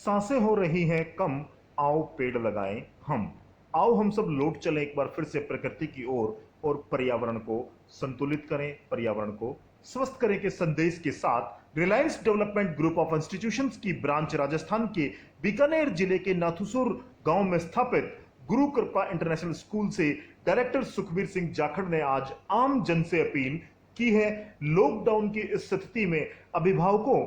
सांसें हो रही हैं कम, आओ पेड़ लगाएं हम। आओ हम सब लौट चलें एक बार फिर से प्रकृति की ओर और पर्यावरण को संतुलित करें, पर्यावरण को स्वस्थ करें के संदेश के साथ Reliance development group of institutions की ब्रांच राजस्थान के बीकानेर जिले के नाथुसुर गांव में स्थापित गुरु कृपा इंटरनेशनल स्कूल से डायरेक्टर सुखबीर सिंह जाखड़ ने आज आम जन से अपील की है। लॉकडाउन की इस स्थिति में अभिभावकों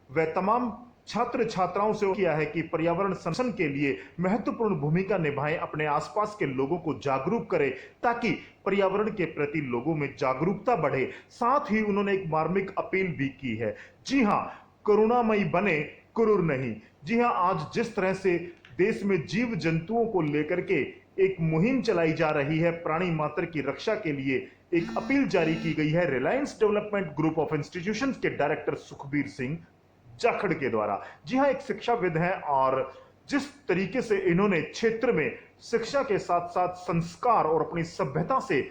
व तमाम छात्र छात्राओं से किया है कि पर्यावरण संरक्षण के लिए महत्वपूर्ण भूमिका निभाएं, अपने आसपास के लोगों को जागरूक करें ताकि पर्यावरण के प्रति लोगों में जागरूकता बढ़े। साथ ही उन्होंने एक मार्मिक अपील भी की है। जी हां, करुणामयी बने, क्रूर नहीं। जी हां, आज जिस तरह से देश में जीव जंतुओं को लेकर के एक मुहिम चलाई जा रही है, प्राणी मात्र की रक्षा के लिए एक अपील जारी की गई है Reliance development group of institutions के डायरेक्टर सुखबीर सिंह जाखड़ के द्वारा। जी हां, एक शिक्षाविद हैं और जिस तरीके से इन्होंने क्षेत्र में शिक्षा के साथ साथ संस्कार और अपनी सभ्यता से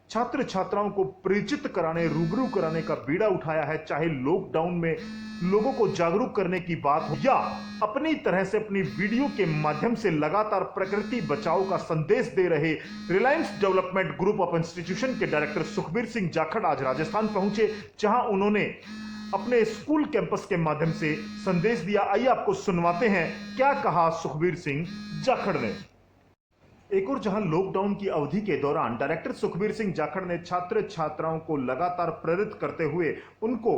छात्र छात्राओं को परिचित कराने, रूबरू कराने का बीड़ा उठाया है, चाहे लॉकडाउन में लोगों को जागरूक करने की बात हो या अपनी तरह से अपनी वीडियो के माध्यम से लगातार प्रकृति बचाओ का संदेश दे रहे Reliance development group of institution के डायरेक्टर सुखबीर सिंह जाखड़ आज राजस्थान पहुंचे, जहां उन्होंने अपने स्कूल कैंपस के माध्यम से संदेश दिया। आइए आपको सुनवाते हैं क्या कहा सुखबीर सिंह जाखड़ ने। एक और जहां लॉकडाउन की अवधि के दौरान डायरेक्टर सुखबीर सिंह जाखड़ ने छात्र छात्राओं को लगातार प्रेरित करते हुए उनको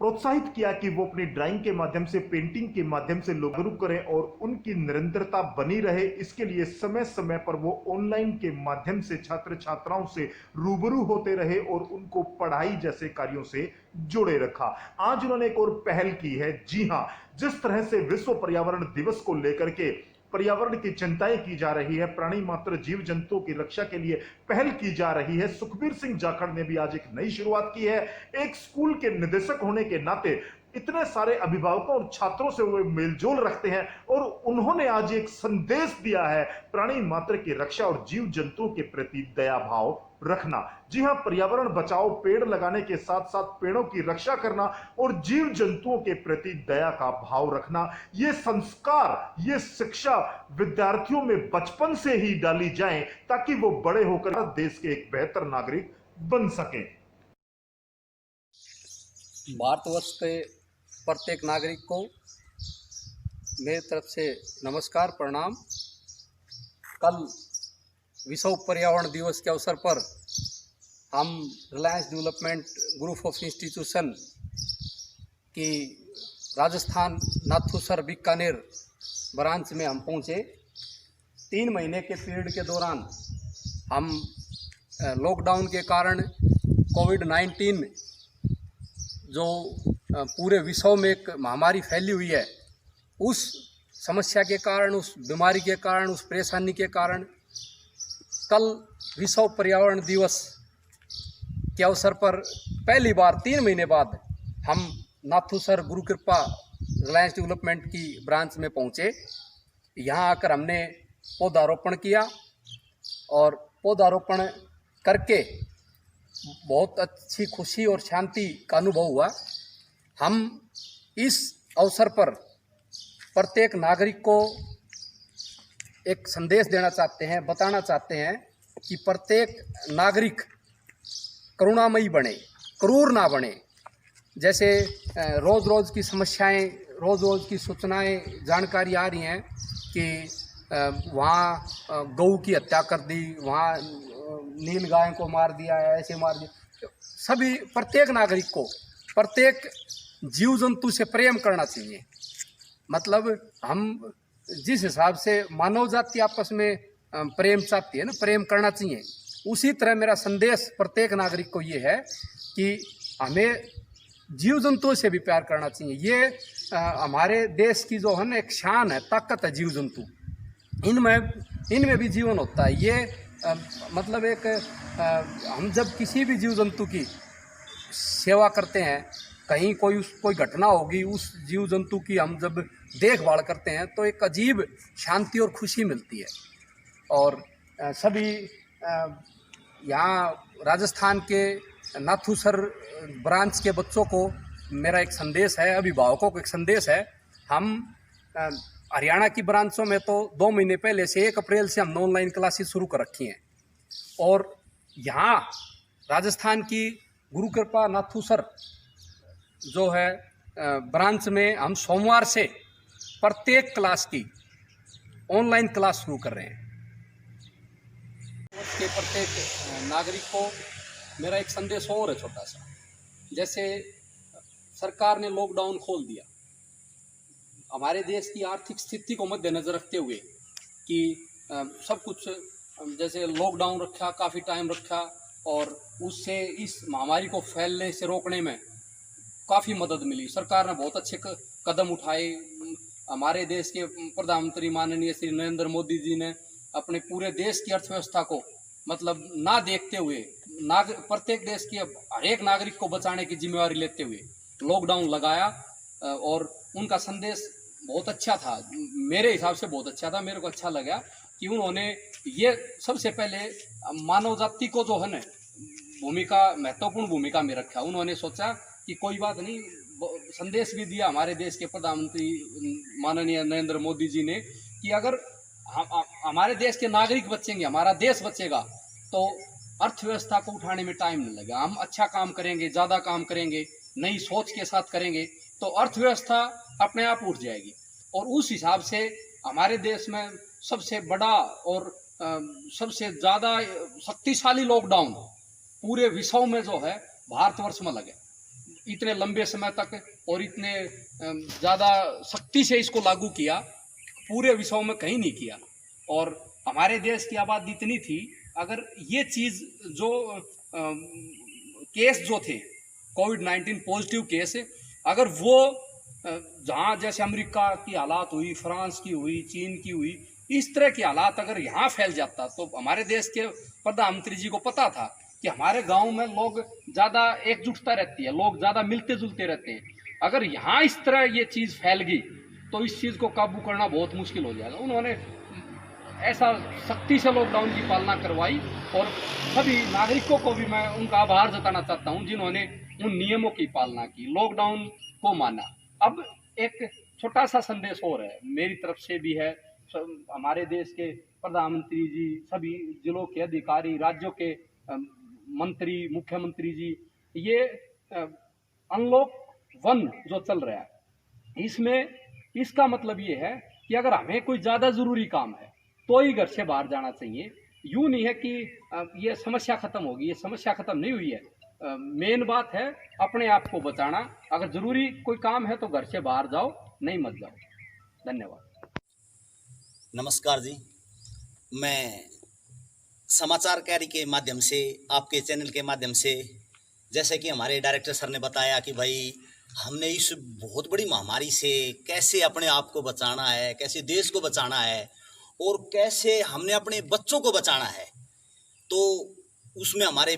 प्रोत्साहित किया कि वो अपनी ड्राइंग के माध्यम से, पेंटिंग के माध्यम से जागरूक करें और उनकी निरंतरता बनी रहे। इसके लिए समय समय पर वो ऑनलाइन के माध्यम से छात्र छात्राओं से रूबरू होते रहे और उनको पढ़ाई जैसे कार्यों से जोड़े रखा। आज उन्होंने एक और पहल की है। जी हां, जिस तरह से विश्व पर्यावरण दिवस को लेकर के पर्यावरण की चिंताएं की जा रही है, प्राणी मात्र जीव जंतुओं की रक्षा के लिए पहल की जा रही है, सुखबीर सिंह जाखड़ ने भी आज एक नई शुरुआत की है। एक स्कूल के निदेशक होने के नाते इतने सारे अभिभावकों और छात्रों से वे मेलजोल रखते हैं और उन्होंने आज एक संदेश दिया है, प्राणी मात्र की रक्षा और जीव जंतुओं के प्रति दया भाव रखना। जी हां, पर्यावरण बचाओ, पेड़ लगाने के साथ साथ पेड़ों की रक्षा करना और जीव जंतुओं के प्रति दया का भाव रखना, ये संस्कार, ये शिक्षा विद्यार्थियों में बचपन से ही डाली जाए ताकि वो बड़े होकर देश के एक बेहतर नागरिक बन सके। भारतवर्ष के प्रत्येक नागरिक को मेरी तरफ से नमस्कार, प्रणाम। कल विश्व पर्यावरण दिवस के अवसर पर हम Reliance development group of institution की राजस्थान नाथुसर बीकानेर ब्रांच में हम पहुँचे। 3 महीने के पीरियड के दौरान हम लॉकडाउन के कारण कोविड-19 जो पूरे विश्व में एक महामारी फैली हुई है, उस समस्या के कारण, उस बीमारी के कारण, उस परेशानी के कारण कल विश्व पर्यावरण दिवस के अवसर पर पहली बार 3 महीने बाद हम नाथुसर गुरु कृपा रिलायंस डेवलपमेंट की ब्रांच में पहुँचे। यहाँ आकर हमने पौधारोपण किया और पौधारोपण करके बहुत अच्छी खुशी और शांति का अनुभव हुआ। हम इस अवसर पर प्रत्येक नागरिक को एक संदेश देना चाहते हैं, बताना चाहते हैं कि प्रत्येक नागरिक करुणामयी बने, क्रूर ना बने। जैसे रोज़ रोज़ की समस्याएं, रोज़ रोज़ की सूचनाएं, जानकारी आ रही हैं कि वहाँ गऊ की हत्या कर दी, वहाँ नील गाय को मार दिया है, ऐसे मार दिया। सभी प्रत्येक नागरिक को प्रत्येक जीव जंतु से प्रेम करना चाहिए। मतलब हम जिस हिसाब से मानव जाति आपस में प्रेम चाहती है ना, प्रेम करना चाहिए, उसी तरह मेरा संदेश प्रत्येक नागरिक को ये है कि हमें जीव जंतुओं से भी प्यार करना चाहिए। ये हमारे देश की जो है ना एक शान है, ताकत है जीव जंतु। इनमें भी जीवन होता है। ये मतलब एक हम जब किसी भी जीव जंतु की सेवा करते हैं, कहीं कोई घटना होगी, उस जीव जंतु की हम जब देखभाल करते हैं तो एक अजीब शांति और खुशी मिलती है। और सभी यहाँ राजस्थान के नाथुसर ब्रांच के बच्चों को मेरा एक संदेश है, अभिभावकों को एक संदेश है। हम हरियाणा की ब्रांचों में तो 2 महीने पहले से 1 अप्रैल से हमने ऑनलाइन क्लासेस शुरू कर रखी हैं। और यहाँ राजस्थान की गुरु कृपा नाथू सर जो है ब्रांच में हम सोमवार से प्रत्येक क्लास की ऑनलाइन क्लास शुरू कर रहे हैं। उसके प्रत्येक नागरिक को मेरा एक संदेश और है छोटा सा। जैसे सरकार ने लॉकडाउन खोल दिया, हमारे देश की आर्थिक स्थिति को मद्देनजर रखते हुए कि सब कुछ जैसे लॉकडाउन रखा, काफ़ी टाइम रखा, और उससे इस महामारी को फैलने से रोकने में काफ़ी मदद मिली। सरकार ने बहुत अच्छे कदम उठाए। हमारे देश के प्रधानमंत्री माननीय श्री नरेंद्र मोदी जी ने अपने पूरे देश की अर्थव्यवस्था को मतलब ना देखते हुए प्रत्येक देश के हर एक नागरिक को बचाने की जिम्मेवारी लेते हुए लॉकडाउन लगाया, और उनका संदेश बहुत अच्छा था। मेरे हिसाब से बहुत अच्छा था। मेरे को अच्छा लगा कि उन्होंने ये सबसे पहले मानव जाति को जो है ना महत्वपूर्ण भूमिका में रखा। उन्होंने सोचा कि कोई बात नहीं, संदेश भी दिया हमारे देश के प्रधानमंत्री माननीय नरेंद्र मोदी जी ने कि अगर हमारे देश के नागरिक बचेंगे, हमारा देश बचेगा, तो अर्थव्यवस्था को उठाने में टाइम नहीं लगेगा। हम अच्छा काम करेंगे, ज़्यादा काम करेंगे, नई सोच के साथ करेंगे, तो अर्थव्यवस्था अपने आप उठ जाएगी। और उस हिसाब से हमारे देश में सबसे बड़ा और सबसे ज़्यादा शक्तिशाली लॉकडाउन पूरे विश्व में जो है भारतवर्ष में लगे। इतने लंबे समय तक और इतने ज़्यादा शक्ति से इसको लागू किया, पूरे विश्व में कहीं नहीं किया। और हमारे देश की आबादी इतनी थी, अगर ये चीज़ जो केस जो थे कोविड-19 पॉजिटिव केस, अगर वो जहाँ जैसे अमेरिका की हालात हुई, फ्रांस की हुई, चीन की हुई, इस तरह की हालात अगर यहाँ फैल जाता, तो हमारे देश के प्रधानमंत्री जी को पता था कि हमारे गांव में लोग ज़्यादा एकजुटता रहती है, लोग ज़्यादा मिलते जुलते रहते हैं। अगर यहाँ इस तरह ये चीज़ फैल गई तो इस चीज़ को काबू करना बहुत मुश्किल हो जाएगा। उन्होंने ऐसा सख्ती से लॉकडाउन की पालना करवाई, और सभी नागरिकों को भी मैं उनका आभार जताना चाहता हूँ जिन्होंने उन नियमों की पालना की, लॉकडाउन को माना। अब एक छोटा सा संदेश और है मेरी तरफ से भी है। हमारे देश के प्रधानमंत्री जी, सभी जिलों के अधिकारी, राज्यों के मंत्री, मुख्यमंत्री जी, ये अनलॉक 1 जो चल रहा है, इसमें इसका मतलब ये है कि अगर हमें कोई ज़्यादा ज़रूरी काम है तो ही घर से बाहर जाना चाहिए। यूँ नहीं है कि ये समस्या ख़त्म होगी, ये समस्या ख़त्म नहीं हुई है। मेन बात है अपने आप को बचाना। अगर ज़रूरी कोई काम है तो घर से बाहर जाओ, नहीं मत जाओ। धन्यवाद। नमस्कार जी, मैं समाचार कैरी के माध्यम से, आपके चैनल के माध्यम से, जैसे कि हमारे डायरेक्टर सर ने बताया कि भाई हमने इस बहुत बड़ी महामारी से कैसे अपने आप को बचाना है, कैसे देश को बचाना है, और कैसे हमने अपने बच्चों को बचाना है। तो उसमें हमारे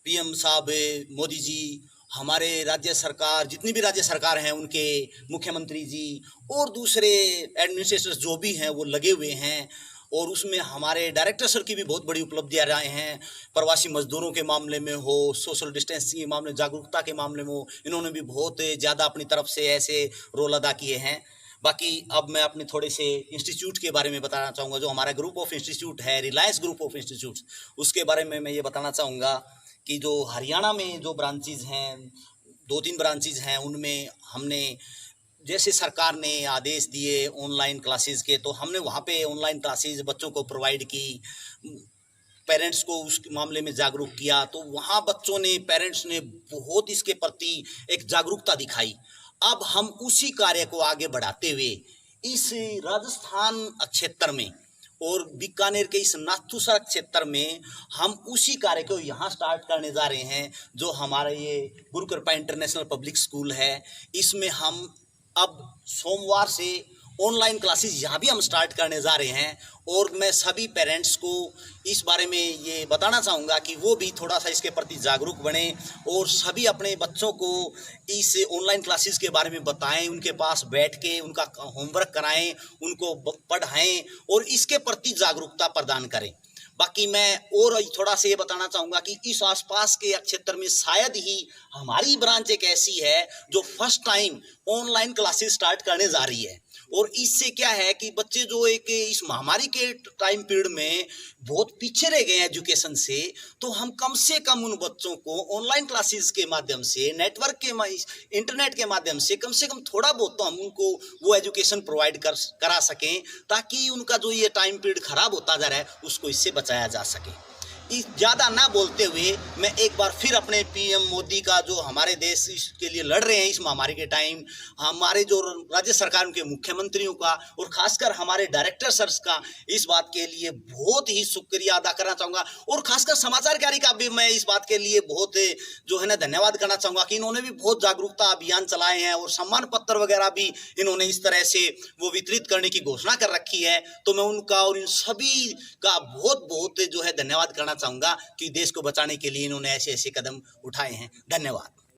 पीएम साहब मोदी जी, हमारे राज्य सरकार, जितनी भी राज्य सरकार हैं उनके मुख्यमंत्री जी और दूसरे एडमिनिस्ट्रेटर्स जो भी हैं वो लगे हुए हैं। और उसमें हमारे डायरेक्टर सर की भी बहुत बड़ी उपलब्धियाँ रहे हैं। प्रवासी मजदूरों के मामले में हो, सोशल डिस्टेंसिंग के मामले, जागरूकता के मामले में हो, इन्होंने भी बहुत ज़्यादा अपनी तरफ से ऐसे रोल अदा किए हैं। बाकी अब मैं अपने थोड़े से इंस्टीट्यूट के बारे में बताना चाहूँगा। जो हमारा ग्रुप ऑफ इंस्टीट्यूट है, रिलायंस ग्रुप ऑफ इंस्टीट्यूट, उसके बारे में मैं ये बताना चाहूँगा कि जो हरियाणा में जो ब्रांचेज हैं, 2-3 ब्रांचेज हैं, उनमें हमने जैसे सरकार ने आदेश दिए ऑनलाइन क्लासेस के, तो हमने वहाँ पे ऑनलाइन क्लासेस बच्चों को प्रोवाइड की, पेरेंट्स को उस मामले में जागरूक किया। तो वहाँ बच्चों ने, पेरेंट्स ने बहुत इसके प्रति एक जागरूकता दिखाई। अब हम उसी कार्य को आगे बढ़ाते हुए इस राजस्थान क्षेत्र में और बीकानेर के इस नाथूसर क्षेत्र में हम उसी कार्य को यहाँ स्टार्ट करने जा रहे हैं। जो हमारा ये गुरु कृपा इंटरनेशनल पब्लिक स्कूल है, इसमें हम अब सोमवार से ऑनलाइन क्लासेस यहाँ भी हम स्टार्ट करने जा रहे हैं। और मैं सभी पेरेंट्स को इस बारे में ये बताना चाहूँगा कि वो भी थोड़ा सा इसके प्रति जागरूक बने और सभी अपने बच्चों को इस ऑनलाइन क्लासेस के बारे में बताएं, उनके पास बैठ के उनका होमवर्क कराएं, उनको पढ़ाएं और इसके प्रति जागरूकता प्रदान करें। बाकी मैं और थोड़ा सा ये बताना चाहूँगा कि इस आसपास के क्षेत्र में शायद ही हमारी ब्रांच एक ऐसी है जो first time online classes start करने जा रही है। और इससे क्या है कि बच्चे जो एक इस महामारी के टाइम पीरियड में बहुत पीछे रह गए हैं एजुकेशन से, तो हम कम से कम उन बच्चों को ऑनलाइन क्लासेस के माध्यम से, नेटवर्क के इंटरनेट के माध्यम से कम थोड़ा बहुत तो हम उनको वो एजुकेशन प्रोवाइड करा सकें, ताकि उनका जो ये टाइम पीरियड खराब होता जा रहा है उसको इससे बचाया जा सके। ज़्यादा ना बोलते हुए मैं एक बार फिर अपने पीएम मोदी का, जो हमारे देश के लिए लड़ रहे हैं इस महामारी के टाइम, हमारे जो राज्य सरकार उनके मुख्यमंत्रियों का और खासकर हमारे डायरेक्टर सर्स का इस बात के लिए बहुत ही शुक्रिया अदा करना चाहूँगा। और खासकर समाचार कार्य का भी मैं इस बात के लिए बहुत जो है ना धन्यवाद करना चाहूँगा कि इन्होंने भी बहुत जागरूकता अभियान चलाए हैं और सम्मान पत्र वगैरह भी इन्होंने इस तरह से वो वितरित करने की घोषणा कर रखी है। तो मैं उनका और इन सभी का बहुत बहुत जो है धन्यवाद करना चाहूँगा कि देश को बचाने के लिए इन्होंने ऐसे ऐसे कदम उठाए हैं। धन्यवाद।